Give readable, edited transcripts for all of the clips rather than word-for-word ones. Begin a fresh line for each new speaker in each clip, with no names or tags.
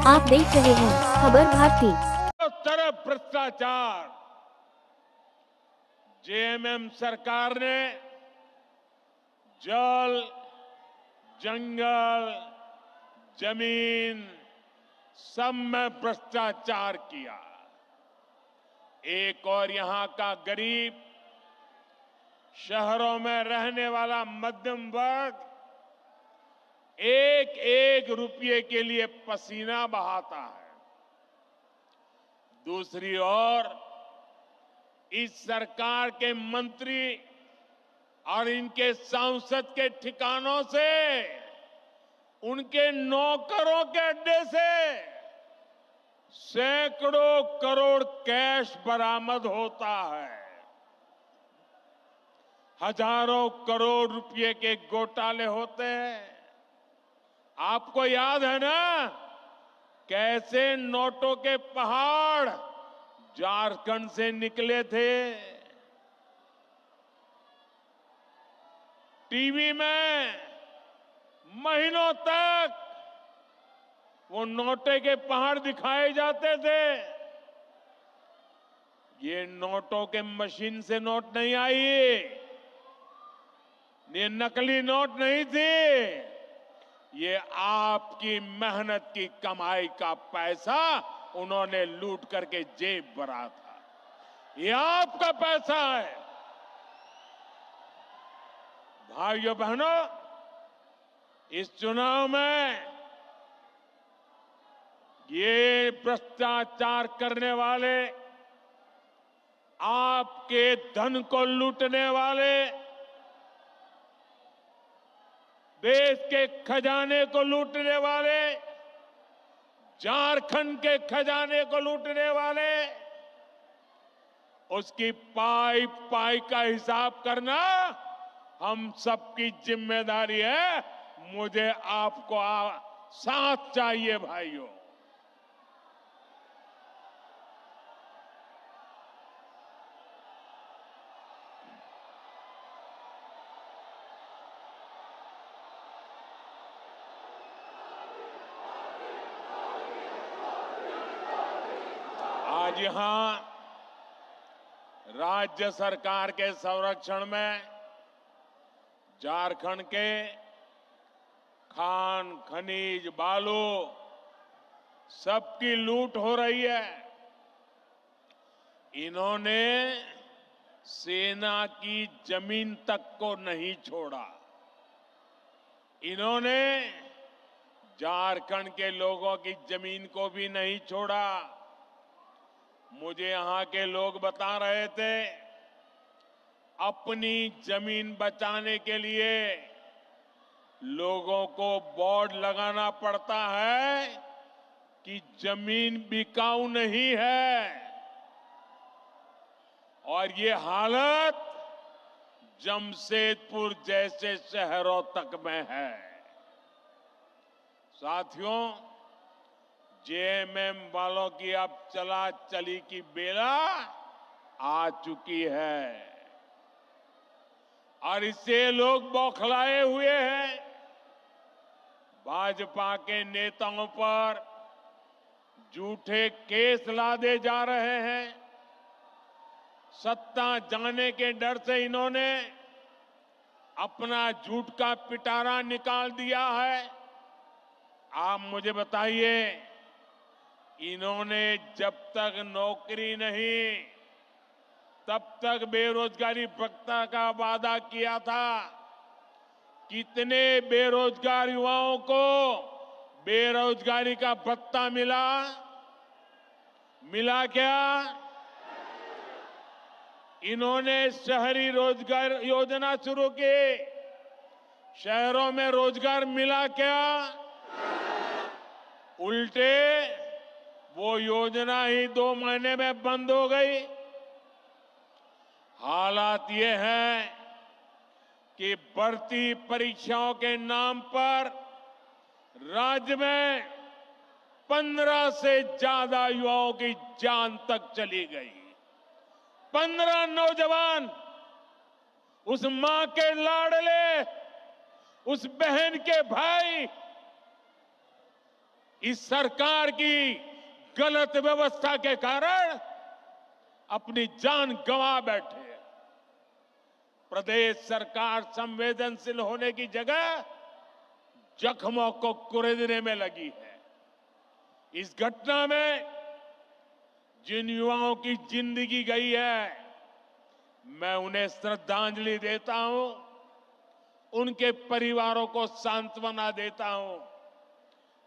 आप देख रहे हैं खबर भारती।
तरफ भ्रष्टाचार। जेएमएम सरकार ने जल, जंगल, जमीन सब में भ्रष्टाचार किया। एक और यहां का गरीब, शहरों में रहने वाला मध्यम वर्ग एक एक रुपये के लिए पसीना बहाता है। दूसरी ओर इस सरकार के मंत्री और इनके सांसद के ठिकानों से, उनके नौकरों के अड्डे से सैकड़ों करोड़ कैश बरामद होता है। हजारों करोड़ रुपए के घोटाले होते हैं। आपको याद है ना, कैसे नोटों के पहाड़ झारखंड से निकले थे। टीवी में महीनों तक वो नोटे के पहाड़ दिखाए जाते थे। ये नोटों के मशीन से नोट नहीं आई, ये नकली नोट नहीं थी। ये आपकी मेहनत की कमाई का पैसा उन्होंने लूट करके जेब भरा था। ये आपका पैसा है। भाइयों बहनों, इस चुनाव में ये भ्रष्टाचार करने वाले, आपके धन को लूटने वाले, देश के खजाने को लूटने वाले, झारखंड के खजाने को लूटने वाले, उसकी पाई पाई का हिसाब करना हम सबकी जिम्मेदारी है। मुझे आपको साथ चाहिए भाइयों। आज यहां राज्य सरकार के संरक्षण में झारखंड के खान, खनिज, बालू सबकी लूट हो रही है। इन्होंने सेना की जमीन तक को नहीं छोड़ा। इन्होंने झारखंड के लोगों की जमीन को भी नहीं छोड़ा। मुझे यहां के लोग बता रहे थे, अपनी जमीन बचाने के लिए लोगों को बोर्ड लगाना पड़ता है कि जमीन बिकाऊ नहीं है। और ये हालत जमशेदपुर जैसे शहरों तक में है। साथियों, जेएमएम वालों की अब चला चली की बेला आ चुकी है और इससे लोग बौखलाए हुए हैं। भाजपा के नेताओं पर झूठे केस लादे जा रहे हैं। सत्ता जाने के डर से इन्होंने अपना झूठ का पिटारा निकाल दिया है। आप मुझे बताइए, इन्होंने जब तक नौकरी नहीं, तब तक बेरोजगारी भत्ता का वादा किया था। कितने बेरोजगार युवाओं को बेरोजगारी का भत्ता मिला? मिला क्या? इन्होंने शहरी रोजगार योजना शुरू की। शहरों में रोजगार मिला क्या? उल्टे वो योजना ही 2 महीने में बंद हो गई। हालात ये हैं कि भर्ती परीक्षाओं के नाम पर राज्य में 15 से ज्यादा युवाओं की जान तक चली गई। 15 नौजवान, उस मां के लाडले, उस बहन के भाई इस सरकार की गलत व्यवस्था के कारण अपनी जान गंवा बैठे हैं। प्रदेश सरकार संवेदनशील होने की जगह जख्मों को कुरेदने में लगी है। इस घटना में जिन युवाओं की जिंदगी गई है, मैं उन्हें श्रद्धांजलि देता हूं, उनके परिवारों को सांत्वना देता हूं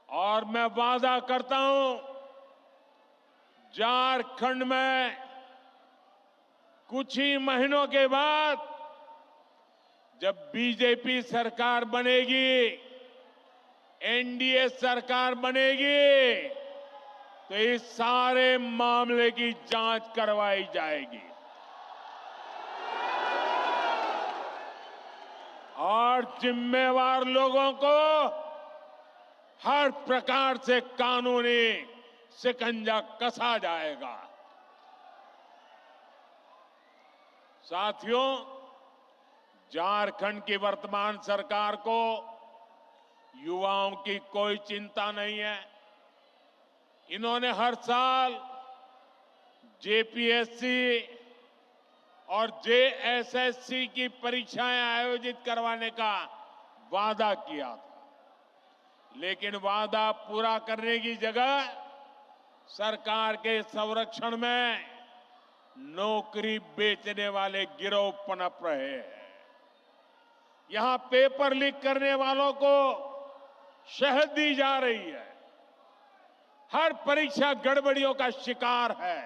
और मैं वादा करता हूं, झारखंड में कुछ ही महीनों के बाद जब बीजेपी सरकार बनेगी, एनडीए सरकार बनेगी, तो इस सारे मामले की जांच करवाई जाएगी और जिम्मेवार लोगों को हर प्रकार से कानूनी शिकंजा कसा जाएगा। साथियों, झारखंड की वर्तमान सरकार को युवाओं की कोई चिंता नहीं है। इन्होंने हर साल जेपीएससी और जेएसएससी की परीक्षाएं आयोजित करवाने का वादा किया था, लेकिन वादा पूरा करने की जगह सरकार के संरक्षण में नौकरी बेचने वाले गिरोह पनप रहे हैं। यहां पेपर लीक करने वालों को शहद दी जा रही है। हर परीक्षा गड़बड़ियों का शिकार है।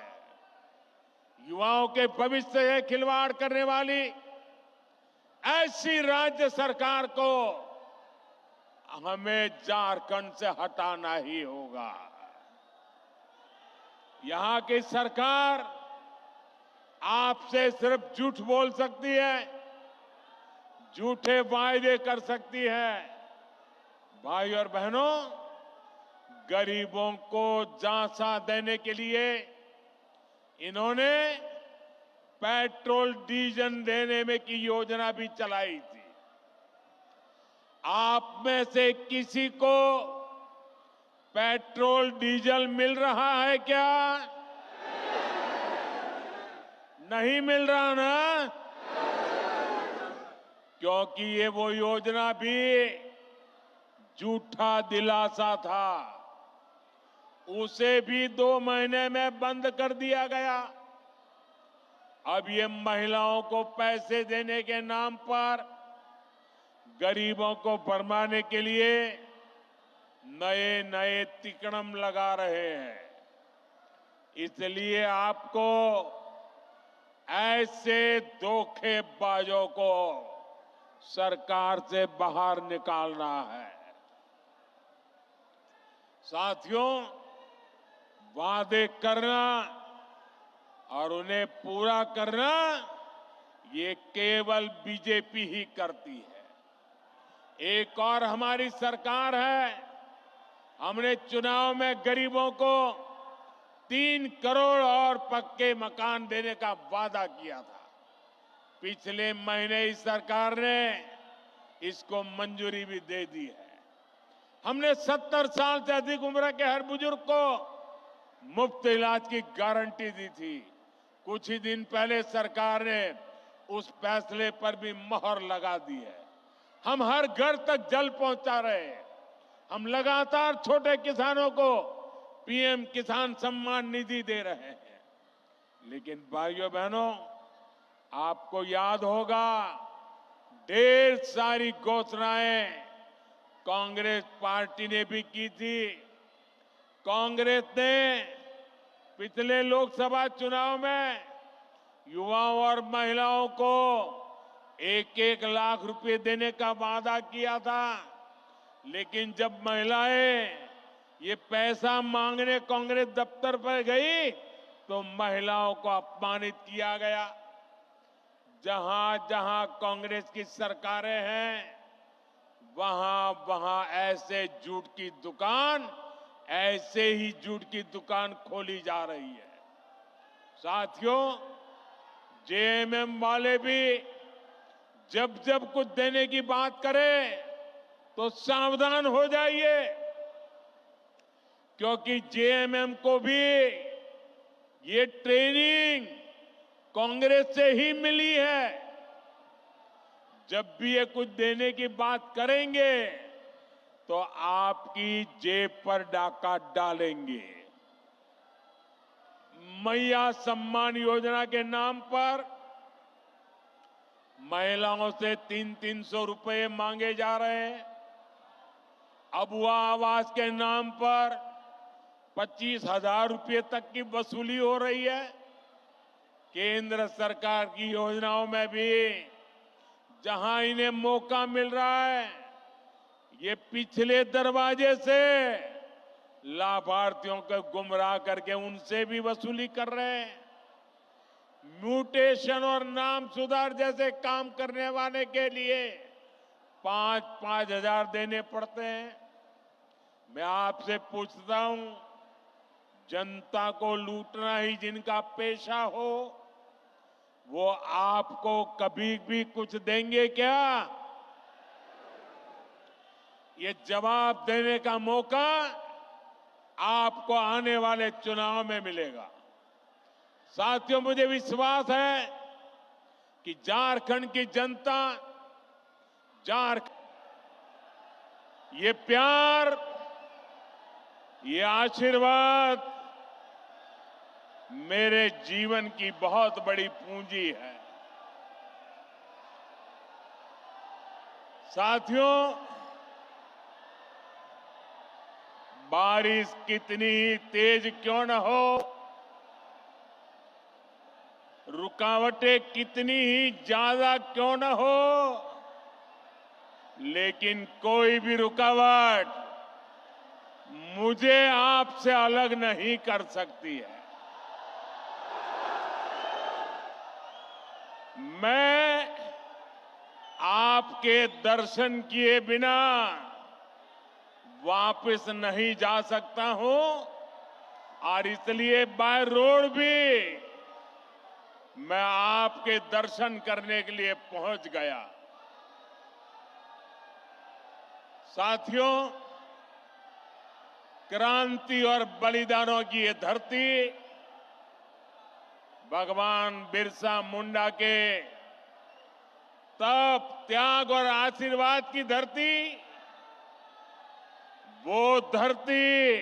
युवाओं के भविष्य से खिलवाड़ करने वाली ऐसी राज्य सरकार को हमें झारखंड से हटाना ही होगा। यहां की सरकार आपसे सिर्फ झूठ बोल सकती है, झूठे वायदे कर सकती है। भाई और बहनों, गरीबों को झांसा देने के लिए इन्होंने पेट्रोल डीजल देने में की योजना भी चलाई थी। आप में से किसी को पेट्रोल डीजल मिल रहा है क्या? नहीं मिल रहा ना? क्योंकि ये वो योजना भी झूठा दिलासा था, उसे भी 2 महीने में बंद कर दिया गया। अब ये महिलाओं को पैसे देने के नाम पर गरीबों को भरमाने के लिए नए नए तिकड़म लगा रहे हैं। इसलिए आपको ऐसे धोखेबाजों को सरकार से बाहर निकालना है। साथियों, वादे करना और उन्हें पूरा करना ये केवल बीजेपी ही करती है। एक और हमारी सरकार है। हमने चुनाव में गरीबों को 3 करोड़ और पक्के मकान देने का वादा किया था। पिछले महीने इस सरकार ने इसको मंजूरी भी दे दी है। हमने 70 साल से अधिक उम्र के हर बुजुर्ग को मुफ्त इलाज की गारंटी दी थी। कुछ ही दिन पहले सरकार ने उस फैसले पर भी मोहर लगा दी है। हम हर घर तक जल पहुंचा रहे हैं। हम लगातार छोटे किसानों को पीएम किसान सम्मान निधि दे रहे हैं। लेकिन भाइयों बहनों, आपको याद होगा, ढेर सारी घोषणाएं कांग्रेस पार्टी ने भी की थी। कांग्रेस ने पिछले लोकसभा चुनाव में युवाओं और महिलाओं को 1-1 लाख रुपए देने का वादा किया था, लेकिन जब महिलाएं ये पैसा मांगने कांग्रेस दफ्तर पर गई तो महिलाओं को अपमानित किया गया। जहां जहां कांग्रेस की सरकारें हैं, वहां वहां ऐसे झूठ की दुकान, ऐसे ही झूठ की दुकान खोली जा रही है। साथियों, जेएमएम वाले भी जब जब कुछ देने की बात करें तो सावधान हो जाइए। क्योंकि जेएमएम को भी ये ट्रेनिंग कांग्रेस से ही मिली है। जब भी ये कुछ देने की बात करेंगे तो आपकी जेब पर डाका डालेंगे। मैया सम्मान योजना के नाम पर महिलाओं से 300-300 रुपए मांगे जा रहे हैं। अबुआ आवास के नाम पर 25,000 रुपए तक की वसूली हो रही है। केंद्र सरकार की योजनाओं में भी जहां इन्हें मौका मिल रहा है, ये पिछले दरवाजे से लाभार्थियों को गुमराह करके उनसे भी वसूली कर रहे हैं। म्यूटेशन और नाम सुधार जैसे काम करने वाले के लिए 5-5 हजार देने पड़ते हैं। मैं आपसे पूछता हूं, जनता को लूटना ही जिनका पेशा हो, वो आपको कभी भी कुछ देंगे क्या? ये जवाब देने का मौका आपको आने वाले चुनाव में मिलेगा। साथियों, मुझे विश्वास है कि झारखंड की जनता, ये प्यार, ये आशीर्वाद मेरे जीवन की बहुत बड़ी पूंजी है। साथियों, बारिश कितनी ही तेज क्यों न हो, रुकावटें कितनी ही ज्यादा क्यों न हो, लेकिन कोई भी रुकावट मुझे आपसे अलग नहीं कर सकती है। मैं आपके दर्शन किए बिना वापस नहीं जा सकता हूं और इसलिए बाय रोड भी मैं आपके दर्शन करने के लिए पहुंच गया। साथियों, क्रांति और बलिदानों की ये धरती भगवान बिरसा मुंडा के तप, त्याग और आशीर्वाद की धरती, वो धरती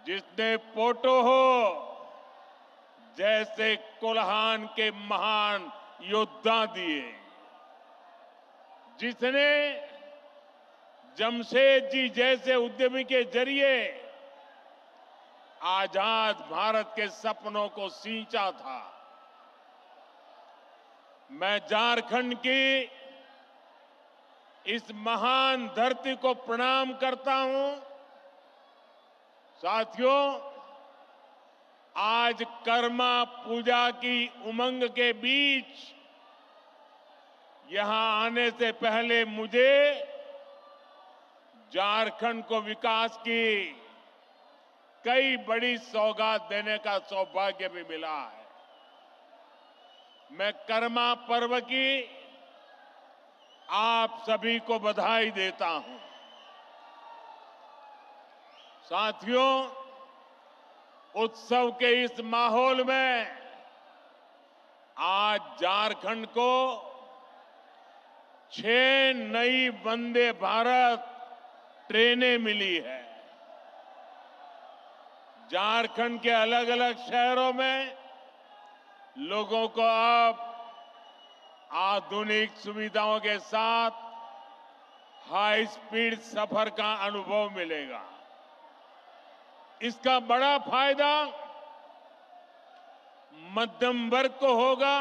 जिसने पोटोहो जैसे कोल्हान के महान योद्धा दिए, जिसने जमशेदजी जैसे उद्यमी के जरिए आजाद भारत के सपनों को सींचा था। मैं झारखंड की इस महान धरती को प्रणाम करता हूं। साथियों, आज कर्मा पूजा की उमंग के बीच यहां आने से पहले मुझे झारखंड को विकास की कई बड़ी सौगात देने का सौभाग्य भी मिला है। मैं कर्मा पर्व की आप सभी को बधाई देता हूं। साथियों, उत्सव के इस माहौल में आज झारखंड को 6 नई वंदे भारत ट्रेनें मिली है। झारखंड के अलग अलग शहरों में लोगों को अब आधुनिक सुविधाओं के साथ हाई स्पीड सफर का अनुभव मिलेगा। इसका बड़ा फायदा मध्यम वर्ग को होगा,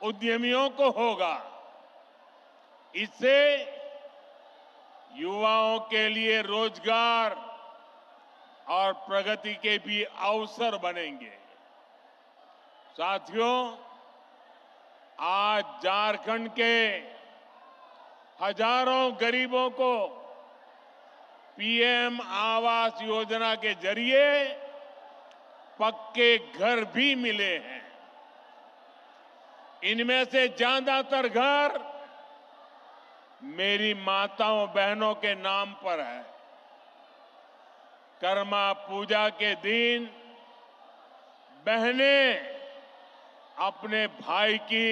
उद्यमियों को होगा। इससे युवाओं के लिए रोजगार और प्रगति के भी अवसर बनेंगे। साथियों, आज झारखंड के हजारों गरीबों को पीएम आवास योजना के जरिए पक्के घर भी मिले हैं। इनमें से ज्यादातर घर मेरी माताओं बहनों के नाम पर है। कर्मा पूजा के दिन बहनें अपने भाई की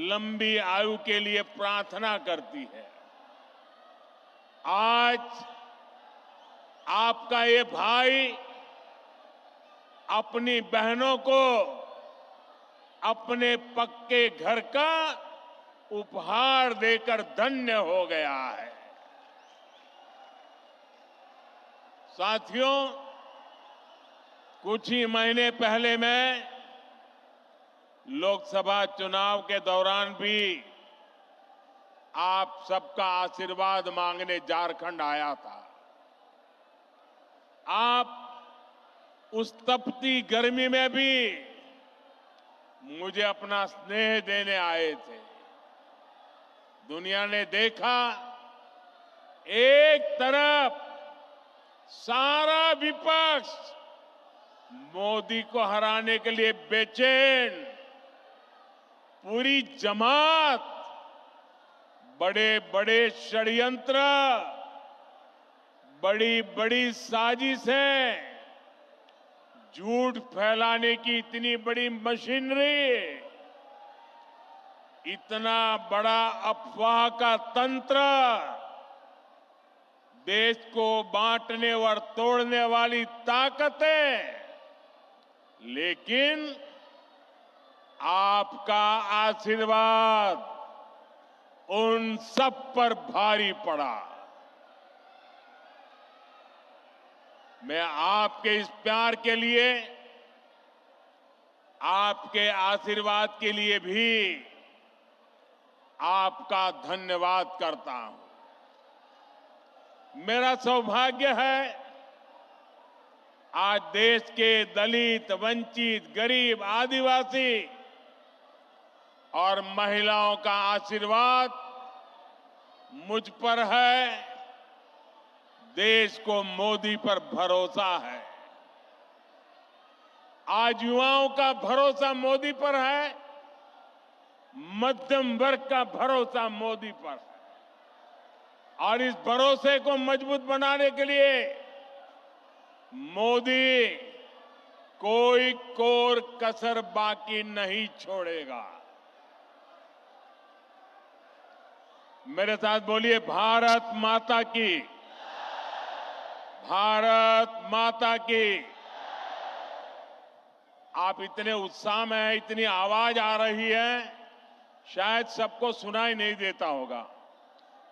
लंबी आयु के लिए प्रार्थना करती है। आज आपका ये भाई अपनी बहनों को अपने पक्के घर का उपहार देकर धन्य हो गया है। साथियों, कुछ ही महीने पहले मैं लोकसभा चुनाव के दौरान भी आप सबका आशीर्वाद मांगने झारखंड आया था। आप उस तपती गर्मी में भी मुझे अपना स्नेह देने आए थे। दुनिया ने देखा, एक तरफ सारा विपक्ष मोदी को हराने के लिए बेचैन, पूरी जमात बड़े बड़े षड्यंत्र, बड़ी बड़ी साजिशें, झूठ फैलाने की इतनी बड़ी मशीनरी, इतना बड़ा अफवाह का तंत्र, देश को बांटने और तोड़ने वाली ताकतें, लेकिन आपका आशीर्वाद उन सब पर भारी पड़ा। मैं आपके इस प्यार के लिए, आपके आशीर्वाद के लिए भी आपका धन्यवाद करता हूं। मेरा सौभाग्य है, आज देश के दलित, वंचित, गरीब, आदिवासी और महिलाओं का आशीर्वाद मुझ पर है। देश को मोदी पर भरोसा है। आज युवाओं का भरोसा मोदी पर है, मध्यम वर्ग का भरोसा मोदी पर है। और इस भरोसे को मजबूत बनाने के लिए मोदी कोई कोर कसर बाकी नहीं छोड़ेगा। मेरे साथ बोलिए, भारत माता की, भारत माता की। आप इतने उत्साह में हैं, इतनी आवाज आ रही है, शायद सबको सुनाई नहीं देता होगा।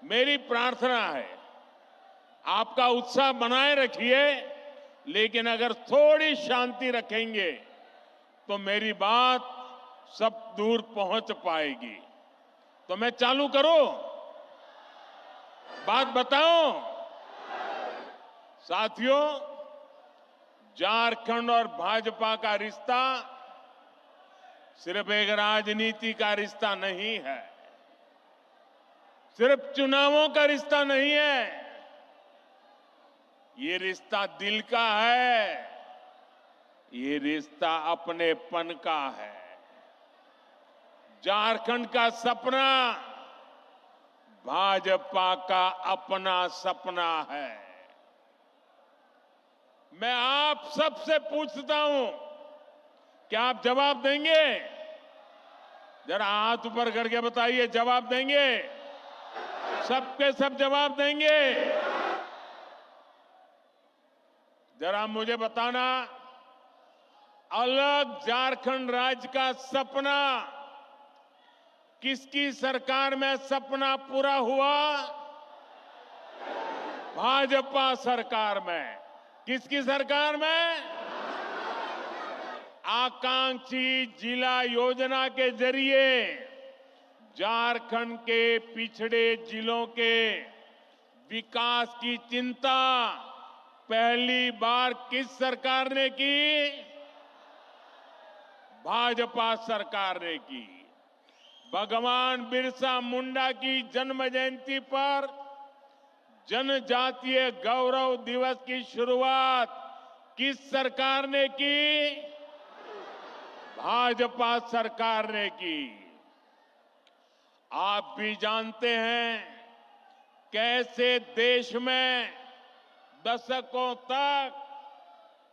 मेरी प्रार्थना है, आपका उत्साह बनाए रखिए, लेकिन अगर थोड़ी शांति रखेंगे तो मेरी बात सब दूर पहुंच पाएगी। तो मैं चालू करूं? बात बताऊं? साथियों, झारखंड और भाजपा का रिश्ता सिर्फ एक राजनीति का रिश्ता नहीं है, सिर्फ चुनावों का रिश्ता नहीं है। ये रिश्ता दिल का है, ये रिश्ता अपनेपन का है। झारखंड का सपना भाजपा का अपना सपना है। मैं आप सबसे पूछता हूं, क्या आप जवाब देंगे? जरा हाथ ऊपर करके बताइए, जवाब देंगे? सबके सब जवाब देंगे? जरा मुझे बताना, अलग झारखंड राज्य का सपना किसकी सरकार में सपना पूरा हुआ? भाजपा सरकार में। किसकी सरकार में? आकांक्षी जिला योजना के जरिए झारखंड के पिछड़े जिलों के विकास की चिंता पहली बार किस सरकार ने की? भाजपा सरकार ने की। भगवान बिरसा मुंडा की जन्म जयंती पर जनजातीय गौरव दिवस की शुरुआत किस सरकार ने की? भाजपा सरकार ने की। आप भी जानते हैं कैसे देश में दशकों तक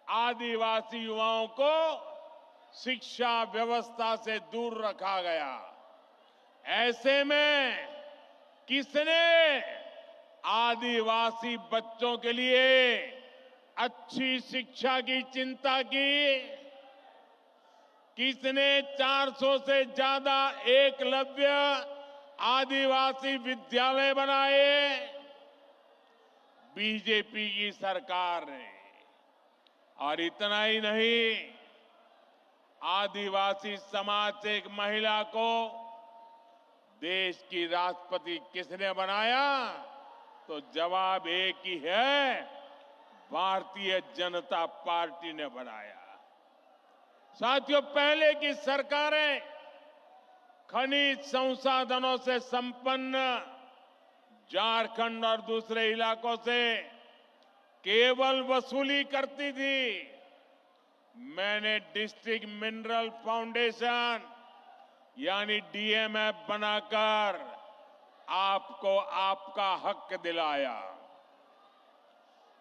आदिवासी युवाओं को शिक्षा व्यवस्था से दूर रखा गया। ऐसे में किसने आदिवासी बच्चों के लिए अच्छी शिक्षा की चिंता की? किसने 400 से ज्यादा एकलव्य आदिवासी विद्यालय बनाए? बीजेपी की सरकार ने। और इतना ही नहीं, आदिवासी समाज से एक महिला को देश की राष्ट्रपति किसने बनाया? तो जवाब एक ही है, भारतीय जनता पार्टी ने बनाया। साथियों, पहले की सरकारें खनिज संसाधनों से संपन्न झारखंड और दूसरे इलाकों से केवल वसूली करती थी। मैंने डिस्ट्रिक्ट मिनरल फाउंडेशन यानी डीएमएफ बनाकर आपको आपका हक दिलाया।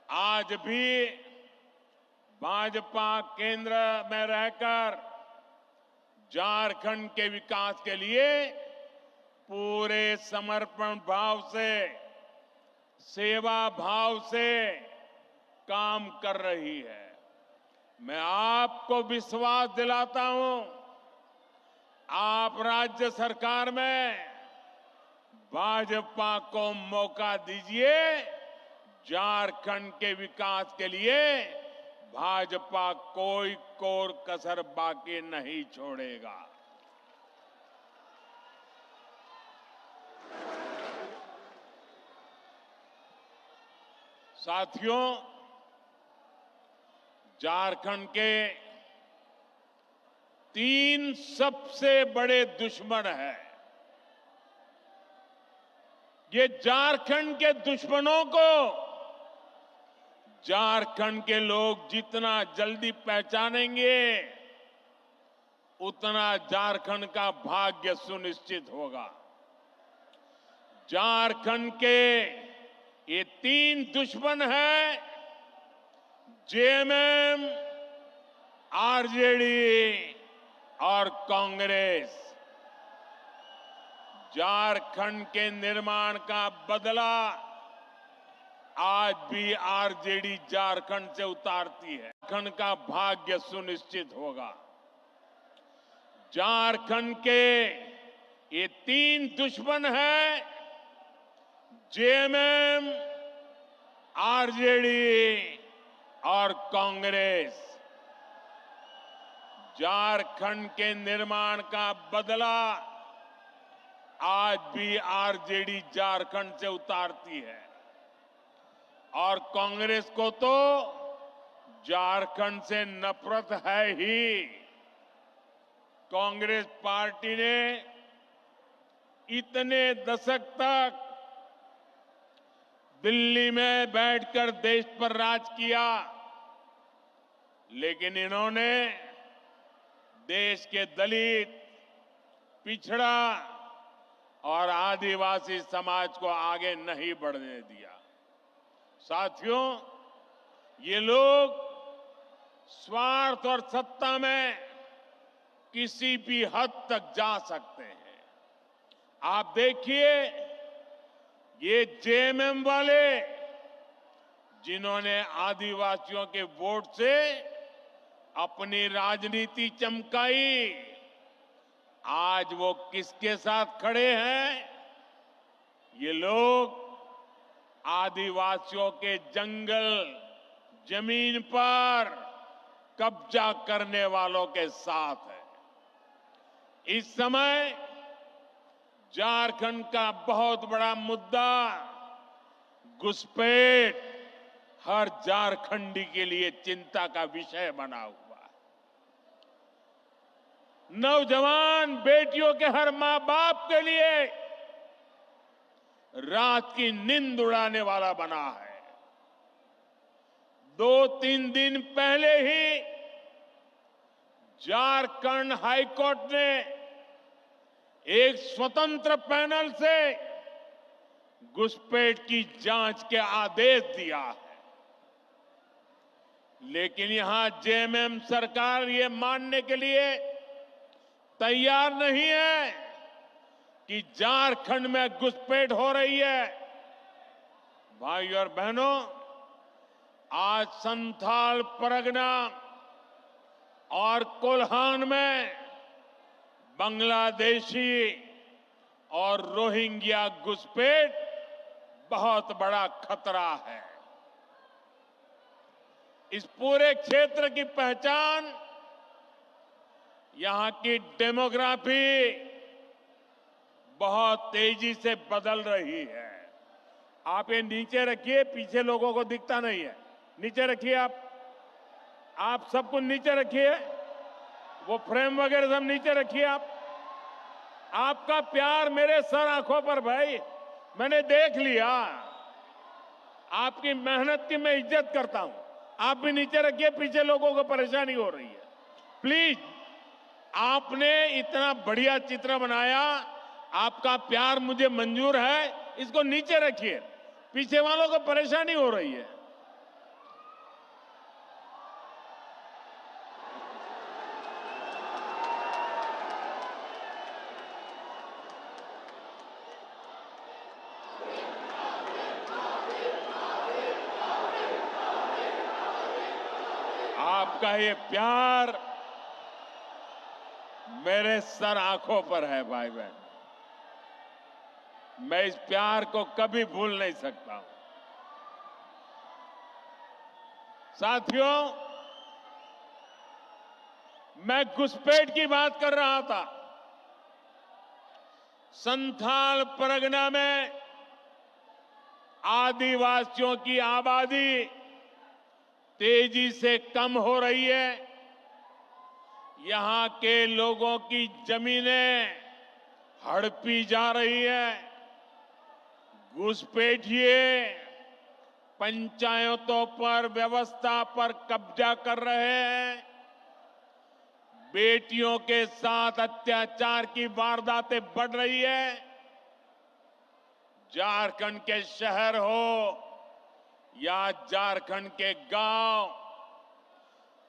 आज भी भाजपा केंद्र में रहकर झारखंड के विकास के लिए पूरे समर्पण भाव से, सेवा भाव से काम कर रही है। मैं आपको विश्वास दिलाता हूं, आप राज्य सरकार में भाजपा को मौका दीजिए। झारखंड के विकास के लिए भाजपा कोई कोर कसर बाकी नहीं छोड़ेगा। साथियों, झारखंड के 3 सबसे बड़े दुश्मन हैं। ये झारखंड के दुश्मनों को झारखंड के लोग जितना जल्दी पहचानेंगे, उतना झारखंड का भाग्य सुनिश्चित होगा। झारखंड के ये 3 दुश्मन हैं, जेएमएम, आरजेडी और कांग्रेस। झारखंड के निर्माण का बदला आज भी आरजेडी झारखंड से उतारती है। झारखंड का भाग्य सुनिश्चित होगा। झारखंड के ये 3 दुश्मन हैं, जेएमएम, आरजेडी और कांग्रेस। झारखंड के निर्माण का बदला आज भी आरजेडी झारखंड से उतारती है और कांग्रेस को तो झारखंड से नफरत है ही। कांग्रेस पार्टी ने इतने दशक तक दिल्ली में बैठकर देश पर राज किया, लेकिन इन्होंने देश के दलित, पिछड़ा और आदिवासी समाज को आगे नहीं बढ़ने दिया। साथियों, ये लोग स्वार्थ और सत्ता में किसी भी हद तक जा सकते हैं। आप देखिए, ये जेएमएम वाले जिन्होंने आदिवासियों के वोट से अपनी राजनीति चमकाई, आज वो किसके साथ खड़े हैं? ये लोग आदिवासियों के जंगल, जमीन पर कब्जा करने वालों के साथ है। इस समय झारखंड का बहुत बड़ा मुद्दा घुसपैठ हर झारखंडी के लिए चिंता का विषय बना हुआ है। नौजवान बेटियों के हर मां बाप के लिए रात की नींद उड़ाने वाला बना है। 2-3 दिन पहले ही झारखंड हाईकोर्ट ने एक स्वतंत्र पैनल से घुसपैठ की जांच के आदेश दिया है। लेकिन यहां जेएमएम सरकार ये मानने के लिए तैयार नहीं है कि झारखंड में घुसपैठ हो रही है। भाइयों और बहनों, आज संथाल परगना और कोल्हान में बांग्लादेशी और रोहिंग्या घुसपैठ बहुत बड़ा खतरा है। इस पूरे क्षेत्र की पहचान यहां की डेमोग्राफी बहुत तेजी से बदल रही है। आप ये नीचे रखिए, पीछे लोगों को दिखता नहीं है। नीचे रखिए आप सब कुछ नीचे रखिए, वो फ्रेम वगैरह सब नीचे रखिए। आपका प्यार मेरे सर आंखों पर भाई, मैंने देख लिया। आपकी मेहनत की मैं इज्जत करता हूं। आप भी नीचे रखिए, पीछे लोगों को परेशानी हो रही है। प्लीज, आपने इतना बढ़िया चित्र बनाया, आपका प्यार मुझे मंजूर है, इसको नीचे रखिए, पीछे वालों को परेशानी हो रही है। आपका ये प्यार मेरे सर आंखों पर है भाई बहन। मैं इस प्यार को कभी भूल नहीं सकता हूं। साथियों, मैं घुसपैठ की बात कर रहा था। संथाल परगना में आदिवासियों की आबादी तेजी से कम हो रही है। यहां के लोगों की जमीनें हड़पी जा रही है। घुसपैठिए पंचायतों पर, व्यवस्था पर कब्जा कर रहे हैं। बेटियों के साथ अत्याचार की वारदातें बढ़ रही है। झारखंड के शहर हो या झारखंड के गांव,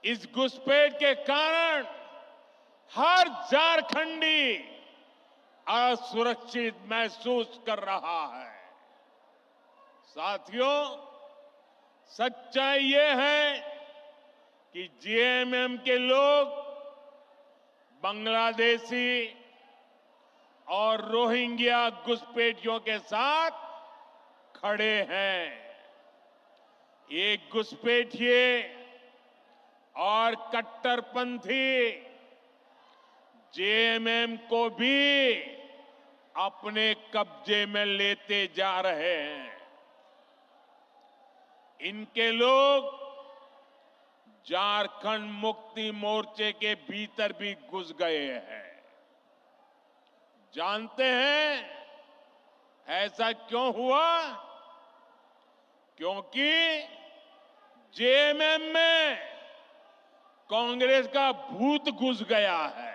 इस घुसपैठ के कारण हर झारखंडी असुरक्षित महसूस कर रहा है। साथियों, सच्चाई ये है कि जेएमएम के लोग बांग्लादेशी और रोहिंग्या घुसपैठियों के साथ खड़े हैं। एक घुसपैठिए और कट्टरपंथी जेएमएम को भी अपने कब्जे में लेते जा रहे हैं। इनके लोग झारखंड मुक्ति मोर्चे के भीतर भी घुस गए हैं। जानते हैं ऐसा क्यों हुआ? क्योंकि जेएमएम में कांग्रेस का भूत घुस गया है।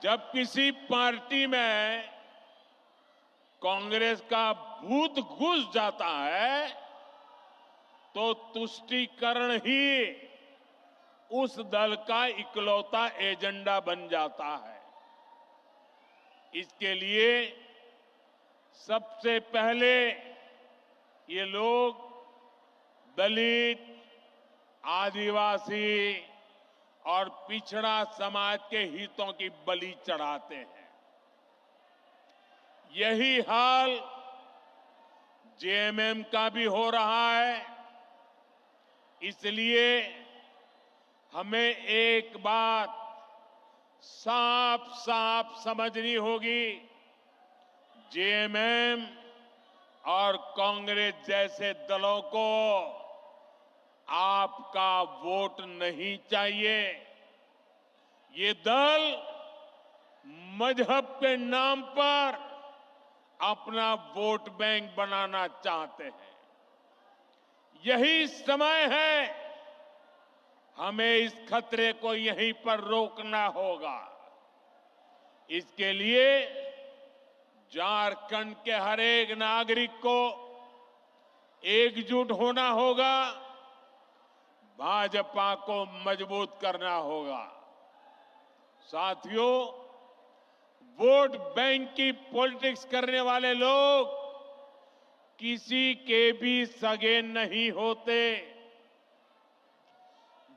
जब किसी पार्टी में कांग्रेस का भूत घुस जाता है तो तुष्टीकरण ही उस दल का इकलौता एजेंडा बन जाता है। इसके लिए सबसे पहले ये लोग दलित, आदिवासी और पिछड़ा समाज के हितों की बलि चढ़ाते हैं। यही हाल जेएमएम का भी हो रहा है। इसलिए हमें एक बात साफ साफ समझनी होगी, जेएमएम और कांग्रेस जैसे दलों को आपका वोट नहीं चाहिए। ये दल मजहब के नाम पर अपना वोट बैंक बनाना चाहते हैं। यही समय है, हमें इस खतरे को यहीं पर रोकना होगा। इसके लिए झारखंड के हर एक नागरिक को एकजुट होना होगा, भाजपा को मजबूत करना होगा। साथियों, वोट बैंक की पॉलिटिक्स करने वाले लोग किसी के भी सगे नहीं होते।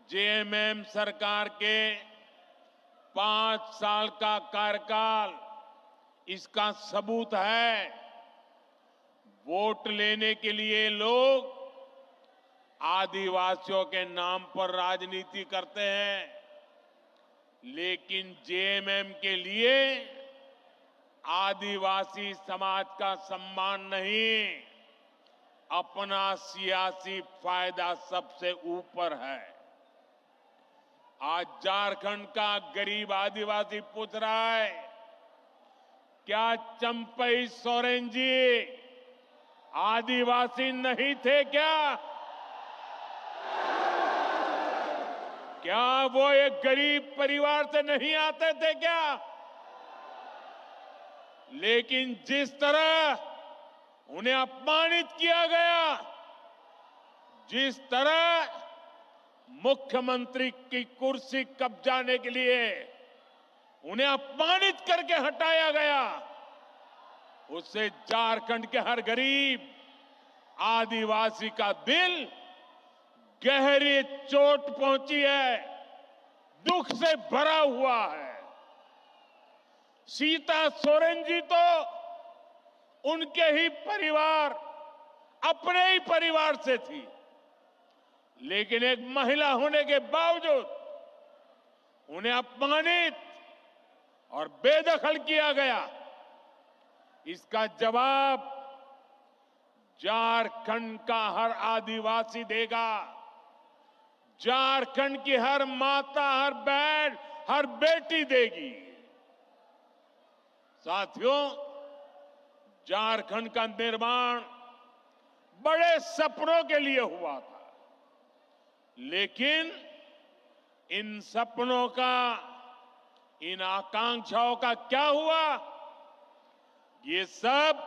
जेएमएम सरकार के 5 साल का कार्यकाल इसका सबूत है। वोट लेने के लिए लोग आदिवासियों के नाम पर राजनीति करते हैं, लेकिन जेएमएम के लिए आदिवासी समाज का सम्मान नहीं, अपना सियासी फायदा सबसे ऊपर है। आज झारखंड का गरीब आदिवासी पूछ रहा है, क्या चंपई सोरेन जी आदिवासी नहीं थे क्या? क्या वो एक गरीब परिवार से नहीं आते थे क्या? लेकिन जिस तरह उन्हें अपमानित किया गया, जिस तरह मुख्यमंत्री की कुर्सी कब्जाने के लिए उन्हें अपमानित करके हटाया गया, उससे झारखंड के हर गरीब आदिवासी का दिल गहरी चोट पहुंची है, दुख से भरा हुआ है। सीता सोरेन जी तो उनके ही परिवार, अपने ही परिवार से थी, लेकिन एक महिला होने के बावजूद उन्हें अपमानित और बेदखल किया गया। इसका जवाब झारखंड का हर आदिवासी देगा। झारखंड की हर माता, हर बहन, हर बेटी देगी। साथियों, झारखंड का निर्माण बड़े सपनों के लिए हुआ था, लेकिन इन सपनों का, इन आकांक्षाओं का क्या हुआ? ये सब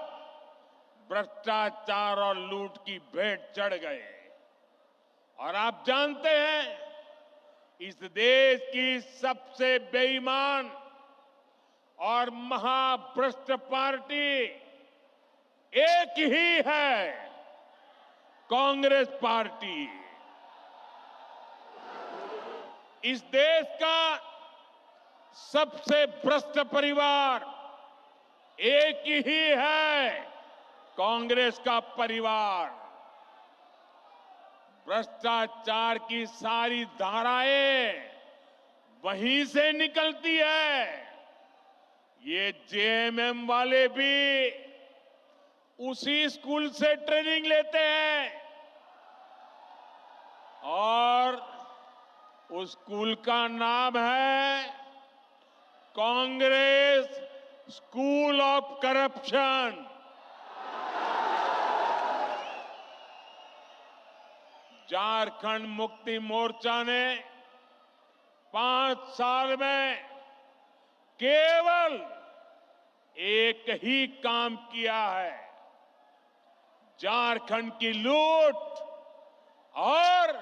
भ्रष्टाचार और लूट की भेंट चढ़ गए। और आप जानते हैं, इस देश की सबसे बेईमान और महाभ्रष्ट पार्टी एक ही है, कांग्रेस पार्टी। इस देश का सबसे भ्रष्ट परिवार एक ही है, कांग्रेस का परिवार। भ्रष्टाचार की सारी धाराएं वहीं से निकलती है। ये जेएमएम वाले भी उसी स्कूल से ट्रेनिंग लेते हैं, और उस स्कूल का नाम है Congress school of corruption. Jharkhand Mukti Morcha ने 5 साल में केवल एक ही काम किया है, झारखंड की लूट और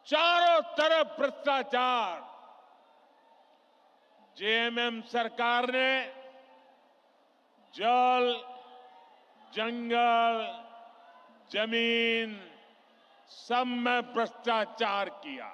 चारों तरफ भ्रष्टाचार। जेएमएम सरकार ने जल, जंगल, जमीन सब में भ्रष्टाचार किया।